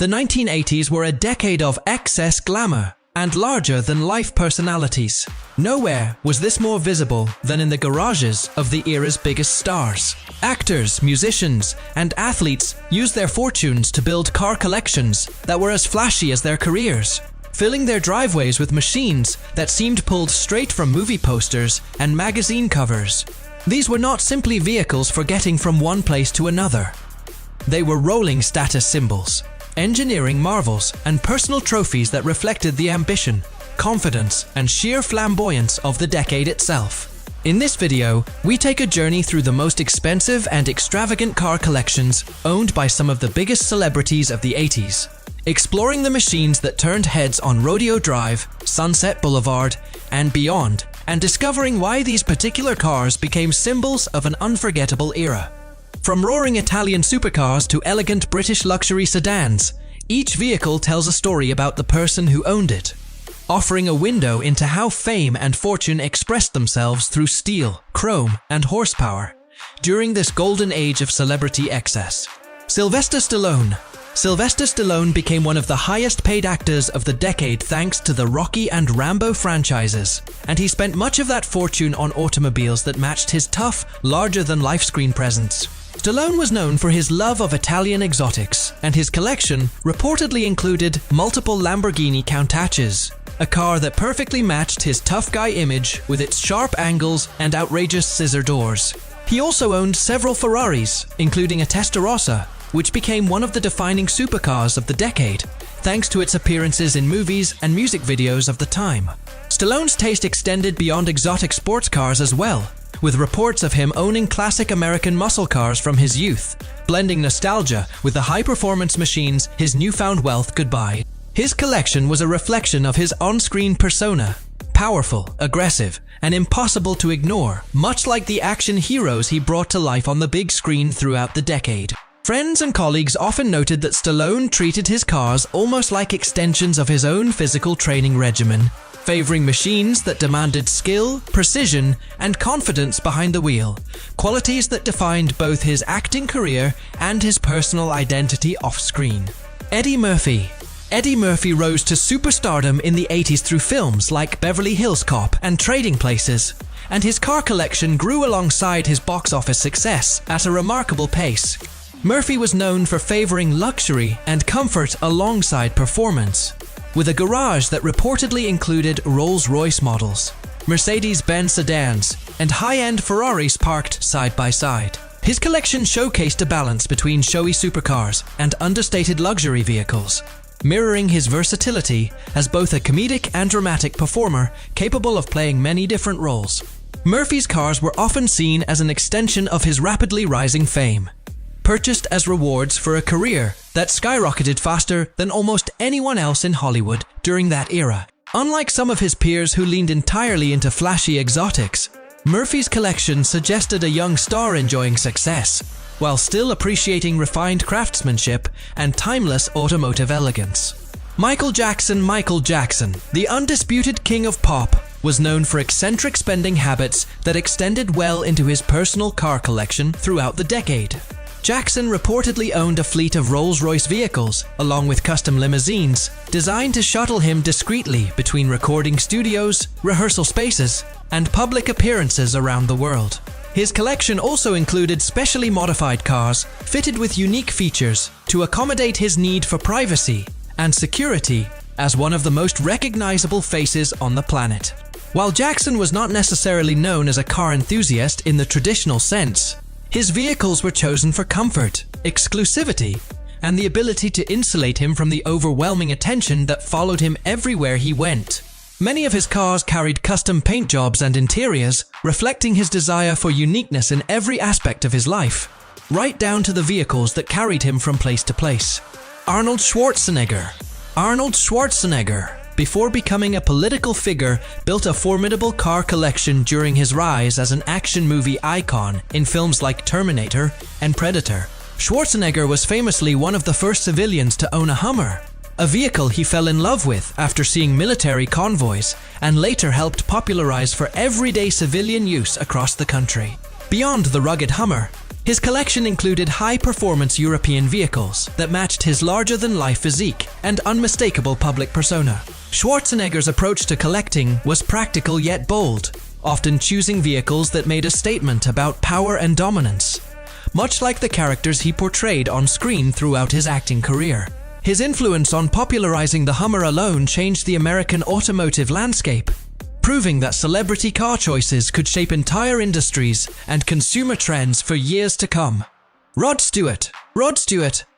The 1980s were a decade of excess glamour and larger-than-life personalities. Nowhere was this more visible than in the garages of the era's biggest stars. Actors, musicians, and athletes used their fortunes to build car collections that were as flashy as their careers, filling their driveways with machines that seemed pulled straight from movie posters and magazine covers. These were not simply vehicles for getting from one place to another. They were rolling status symbols, engineering marvels, and personal trophies that reflected the ambition, confidence, and sheer flamboyance of the decade itself. In this video, we take a journey through the most expensive and extravagant car collections owned by some of the biggest celebrities of the 80s, exploring the machines that turned heads on Rodeo Drive, Sunset Boulevard, and beyond, and discovering why these particular cars became symbols of an unforgettable era. From roaring Italian supercars to elegant British luxury sedans, each vehicle tells a story about the person who owned it, offering a window into how fame and fortune expressed themselves through steel, chrome, and horsepower during this golden age of celebrity excess. Sylvester Stallone. Sylvester Stallone became one of the highest-paid actors of the decade thanks to the Rocky and Rambo franchises, and he spent much of that fortune on automobiles that matched his tough, larger-than-life screen presence. Stallone was known for his love of Italian exotics, and his collection reportedly included multiple Lamborghini Countaches, a car that perfectly matched his tough guy image with its sharp angles and outrageous scissor doors. He also owned several Ferraris, including a Testarossa, which became one of the defining supercars of the decade, thanks to its appearances in movies and music videos of the time. Stallone's taste extended beyond exotic sports cars as well, with reports of him owning classic American muscle cars from his youth, blending nostalgia with the high-performance machines his newfound wealth could buy. His collection was a reflection of his on-screen persona, powerful, aggressive, and impossible to ignore, much like the action heroes he brought to life on the big screen throughout the decade. Friends and colleagues often noted that Stallone treated his cars almost like extensions of his own physical training regimen, favoring machines that demanded skill, precision, and confidence behind the wheel, qualities that defined both his acting career and his personal identity off-screen. Eddie Murphy. Eddie Murphy rose to superstardom in the 80s through films like Beverly Hills Cop and Trading Places, and his car collection grew alongside his box office success at a remarkable pace. Murphy was known for favoring luxury and comfort alongside performance, with a garage that reportedly included Rolls-Royce models, Mercedes-Benz sedans, and high-end Ferraris parked side by side. His collection showcased a balance between showy supercars and understated luxury vehicles, mirroring his versatility as both a comedic and dramatic performer capable of playing many different roles. Murphy's cars were often seen as an extension of his rapidly rising fame, purchased as rewards for a career that skyrocketed faster than almost anyone else in Hollywood during that era. Unlike some of his peers who leaned entirely into flashy exotics, Murphy's collection suggested a young star enjoying success, while still appreciating refined craftsmanship and timeless automotive elegance. Michael Jackson, the undisputed king of pop, was known for eccentric spending habits that extended well into his personal car collection throughout the decade. Jackson reportedly owned a fleet of Rolls-Royce vehicles, along with custom limousines, designed to shuttle him discreetly between recording studios, rehearsal spaces, and public appearances around the world. His collection also included specially modified cars fitted with unique features to accommodate his need for privacy and security as one of the most recognizable faces on the planet. While Jackson was not necessarily known as a car enthusiast in the traditional sense, his vehicles were chosen for comfort, exclusivity, and the ability to insulate him from the overwhelming attention that followed him everywhere he went. Many of his cars carried custom paint jobs and interiors, reflecting his desire for uniqueness in every aspect of his life, right down to the vehicles that carried him from place to place. Arnold Schwarzenegger. Arnold Schwarzenegger, before becoming a political figure, built a formidable car collection during his rise as an action movie icon in films like Terminator and Predator. Schwarzenegger was famously one of the first civilians to own a Hummer, a vehicle he fell in love with after seeing military convoys and later helped popularize for everyday civilian use across the country. Beyond the rugged Hummer, His collection included high-performance European vehicles that matched his larger-than-life physique and unmistakable public persona. Schwarzenegger's approach to collecting was practical yet bold, often choosing vehicles that made a statement about power and dominance, much like the characters he portrayed on screen throughout his acting career. His influence on popularizing the Hummer alone changed the American automotive landscape, proving that celebrity car choices could shape entire industries and consumer trends for years to come. Rod Stewart,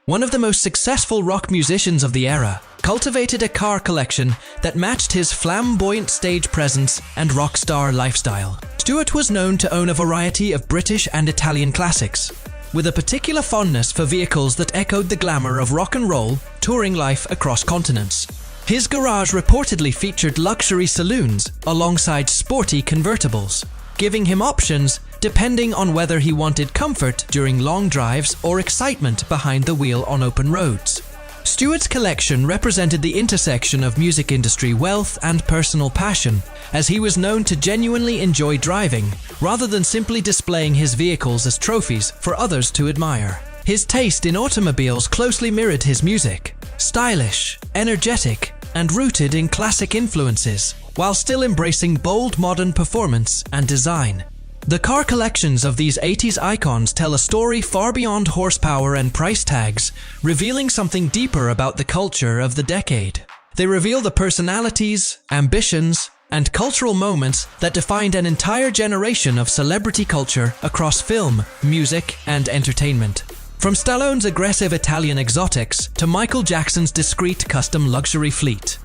one of the most successful rock musicians of the era, cultivated a car collection that matched his flamboyant stage presence and rock star lifestyle. Stewart was known to own a variety of British and Italian classics, with a particular fondness for vehicles that echoed the glamour of rock and roll touring life across continents. His garage reportedly featured luxury saloons alongside sporty convertibles, giving him options depending on whether he wanted comfort during long drives or excitement behind the wheel on open roads. Stewart's collection represented the intersection of music industry wealth and personal passion, as he was known to genuinely enjoy driving, rather than simply displaying his vehicles as trophies for others to admire. His taste in automobiles closely mirrored his music, stylish, energetic, and rooted in classic influences, while still embracing bold modern performance and design. The car collections of these 80s icons tell a story far beyond horsepower and price tags, revealing something deeper about the culture of the decade. They reveal the personalities, ambitions, and cultural moments that defined an entire generation of celebrity culture across film, music, and entertainment. From Stallone's aggressive Italian exotics to Michael Jackson's discreet custom luxury fleet,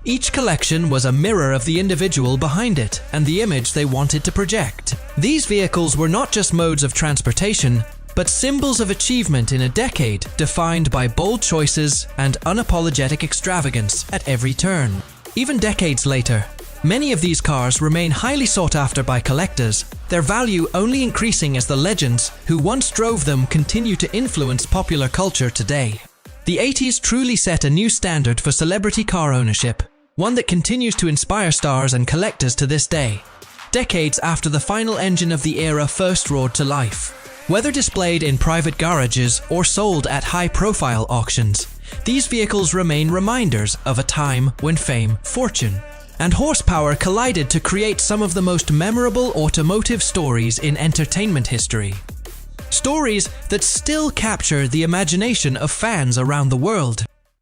each collection was a mirror of the individual behind it and the image they wanted to project. These vehicles were not just modes of transportation, but symbols of achievement in a decade defined by bold choices and unapologetic extravagance at every turn. Even decades later, many of these cars remain highly sought after by collectors, their value only increasing as the legends who once drove them continue to influence popular culture today. The 80s truly set a new standard for celebrity car ownership, one that continues to inspire stars and collectors to this day, decades after the final engine of the era first roared to life. Whether displayed in private garages or sold at high-profile auctions, these vehicles remain reminders of a time when fame, fortune, and horsepower collided to create some of the most memorable automotive stories in entertainment history. Stories that still capture the imagination of fans around the world.